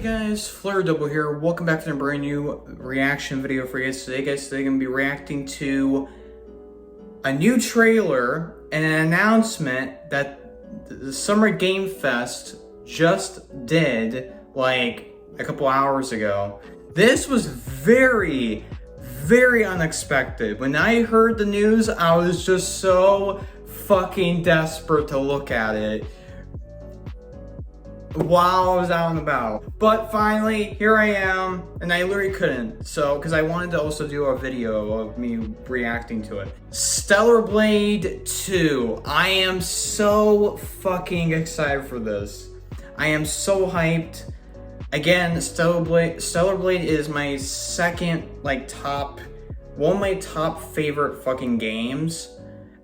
Guys, Flare Double here. Welcome back to a brand new reaction video for you guys today. Today I'm going to be reacting to a new trailer and an announcement that the Summer Game Fest just did like a couple hours ago. This was very unexpected. When I heard the news, I was just so fucking desperate to look at it while I was out and about. But finally, here I am, and I literally couldn't. So, because I wanted to also do a video of me reacting to it. Stellar Blade 2. I am so fucking excited for this. I am so hyped. Again, Stellar Blade is my second, one of my top favorite fucking games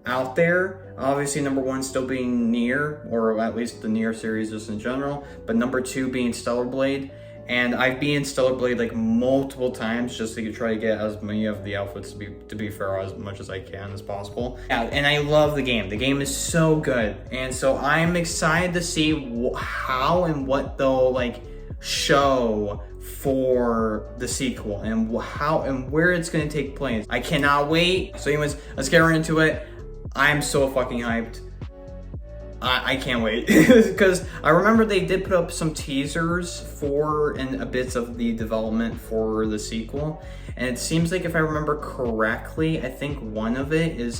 out there. Obviously, number one still being Nier, or at least the Nier series just in general, but number two being Stellar Blade. And I've been in Stellar Blade like multiple times just to try to get as many of the outfits to be fair, as much as I can as possible. Yeah, and I love the game. The game is so good, and so I'm excited to see how and what they'll show for the sequel and how and where it's going to take place. I cannot wait. So anyways, let's get right into it. I'm so fucking hyped. I can't wait because I remember they did put up some teasers for and a bits of the development for the sequel, and it seems like, if I remember correctly, I think one of it is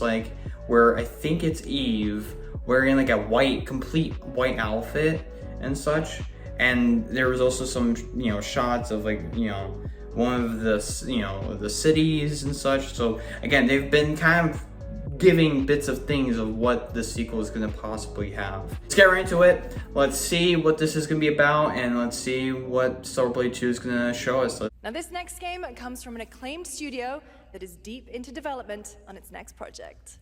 where I think it's Eve wearing like a complete white outfit and such, and there was also some shots of one of the cities and such. So again, they've been kind of giving bits of things of what the sequel is going to possibly have. Let's get right into it. Let's see what this is going to be about, and let's see what Stellar Blade 2 is going to show us. Now, this next game comes from an acclaimed studio that is deep into development on its next project.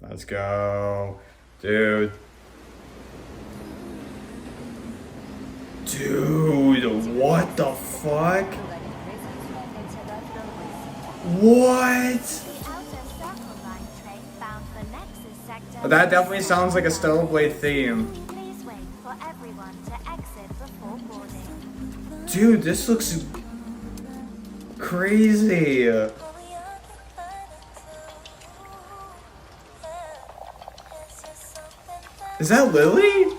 Let's go. Dude, what the fuck? What? That definitely sounds like a Stellar Blade theme. Dude, this looks crazy. Is that Lily?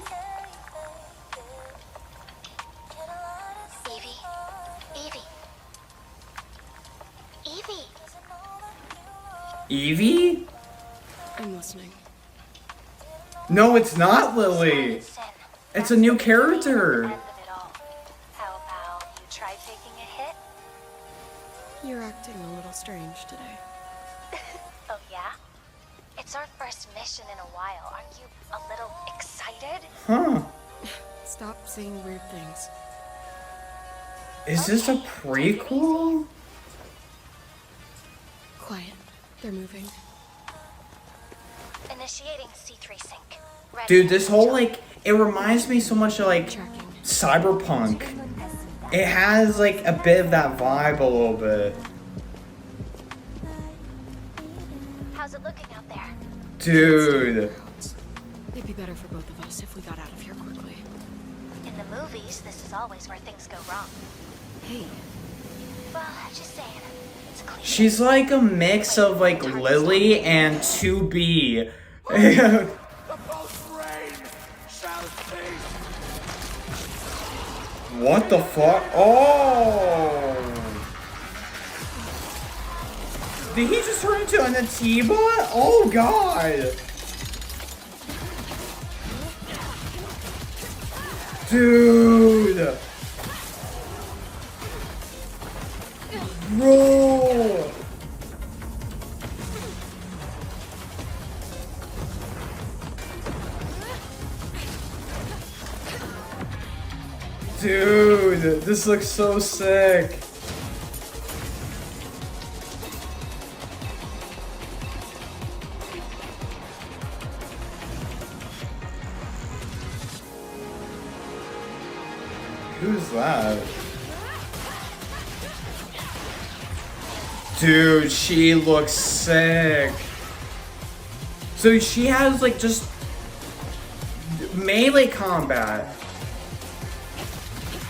Evie? I'm listening. No, it's not Lily. It's a new character. How about you try taking a hit? You're acting a little strange today. Oh yeah? It's our first mission in a while. Aren't you a little excited? Huh. Stop saying weird things. Is this a prequel? Quiet. They're moving. Initiating C3 sync. Ready. Dude, this whole it reminds me so much of Tracking. Cyberpunk. It has a bit of that vibe a little bit. How's it looking out there? Dude. It'd be better for both of us if we got out of here quickly. In the movies, this is always where things go wrong. Hey. Well, just saying. It's clear. She's like a mix of Lily and 2B. What the fuck? Oh! Did he just turn into an Atiba? Oh god! Dude! Bro! Dude, this looks so sick. Who's that? Dude, she looks sick. So she has like just melee combat.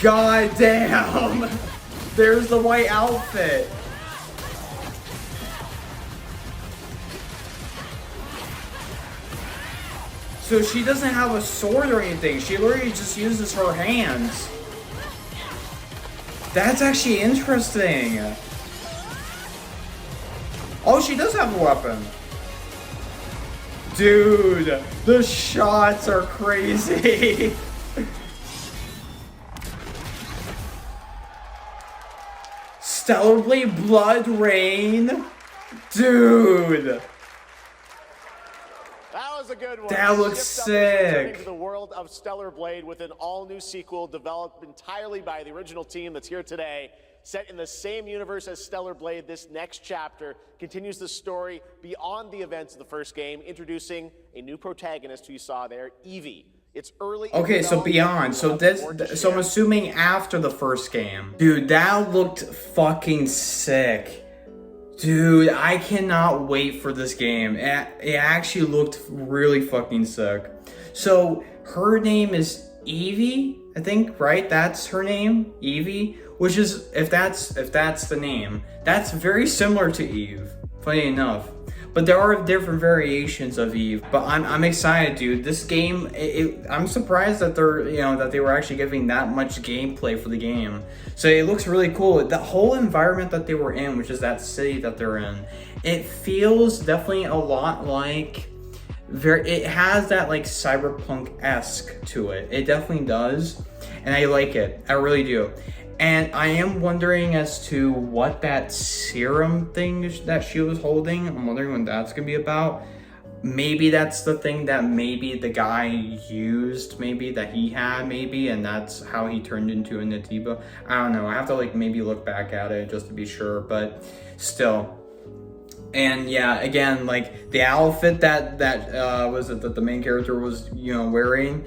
God damn! There's the white outfit. So she doesn't have a sword or anything. She literally just uses her hands. That's actually interesting. Oh, she does have a weapon. Dude, the shots are crazy. Stellar Blade Blood Rain. Dude. That was a good one. That looks Shift up is returning sick. to the world of Stellar Blade with an all-new sequel developed entirely by the original team that's here today. Set in the same universe as Stellar Blade, this next chapter continues the story beyond the events of the first game, introducing a new protagonist who you saw there, Evie. It's early. Okay, so beyond. So so I'm assuming after the first game. Dude, that looked fucking sick. Dude, I cannot wait for this game. It actually looked really fucking sick. So her name is Evie, I think, right? That's her name, Evie. Which is, if that's the name, that's very similar to Eve. Funny enough. But there are different variations of Eve. But I'm excited, dude. This game, I'm surprised that that they were actually giving that much gameplay for the game. So it looks really cool. The whole environment that they were in, which is that city that they're in, it feels definitely a lot like it has that like cyberpunk-esque to it. It definitely does. And I like it. I really do. And I am wondering as to what that serum thing that she was holding. I'm wondering what that's going to be about. Maybe that's the thing that maybe the guy used, maybe that he had, maybe, and that's how he turned into a Natiba. I don't know. I have to like maybe look back at it just to be sure, but still. And yeah, again, like the outfit that was it that the main character was, wearing.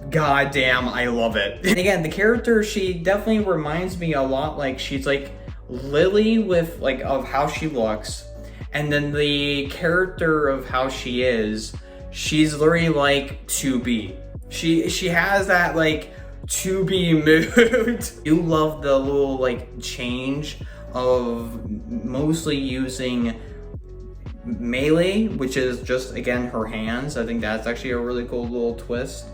God damn, I love it. And again, the character, she definitely reminds me a lot, like she's like Lily with like of how she looks, and then the character of how she is, she's literally like 2B. She has that like 2B mood. You love the little like change of mostly using melee, which is just again her hands. I think that's actually a really cool little twist.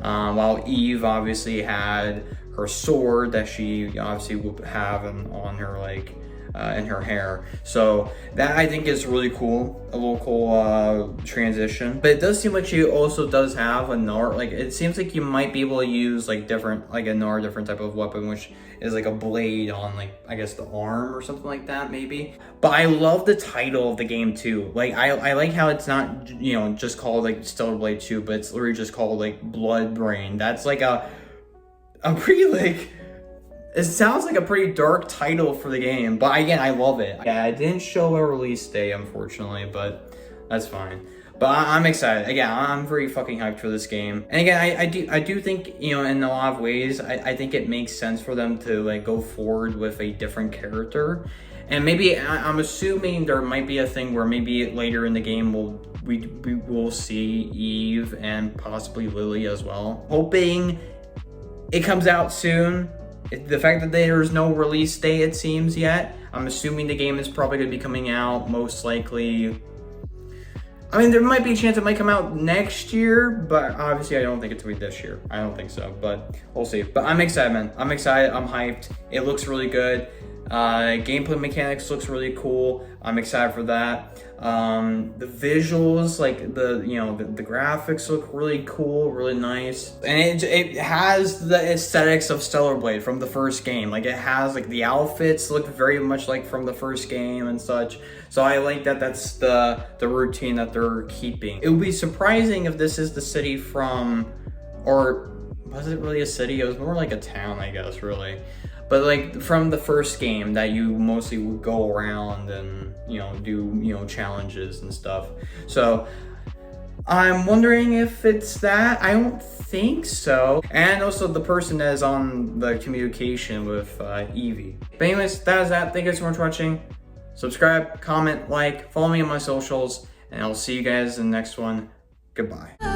While Eve obviously had her sword that she obviously would have on her like in her hair. So that I think is really cool, a little cool transition. But it does seem like she also does have another, like it seems like you might be able to use like another different type of weapon, which is like a blade on like I guess the arm or something like that maybe. But I love the title of the game too. Like I like how it's not just called like Stellar Blade 2, but it's literally just called like Blood Rain. That's like a pretty like, it sounds like a pretty dark title for the game, but again, I love it. Yeah, it didn't show a release date, unfortunately, but that's fine. But I'm excited. Again, I'm very fucking hyped for this game. And again, I do think, in a lot of ways, I think it makes sense for them to like go forward with a different character. And maybe, I'm assuming there might be a thing where maybe later in the game we will see Eve and possibly Lily as well. Hoping it comes out soon. The fact that there's no release date, it seems, yet, I'm assuming the game is probably going to be coming out most likely. I mean, there might be a chance it might come out next year, but obviously I don't think it's going to be this year. I don't think so, but we'll see. But I'm excited, man. I'm excited. I'm hyped. It looks really good. Gameplay mechanics looks really cool. I'm excited for that. The visuals, like the graphics look really cool, really nice, and it has the aesthetics of Stellar Blade from the first game. Like it has like the outfits look very much like from the first game and such. So I like that. That's the routine that they're keeping. It would be surprising if this is the city from, or was it really a city? It was more like a town, I guess, really. But like from the first game that you mostly would go around and do challenges and stuff. So I'm wondering if it's that. I don't think so. And also the person that is on the communication with Evie. But anyways, that is that. Thank you guys so much for watching. Subscribe, comment, like, follow me on my socials, and I'll see you guys in the next one. Goodbye.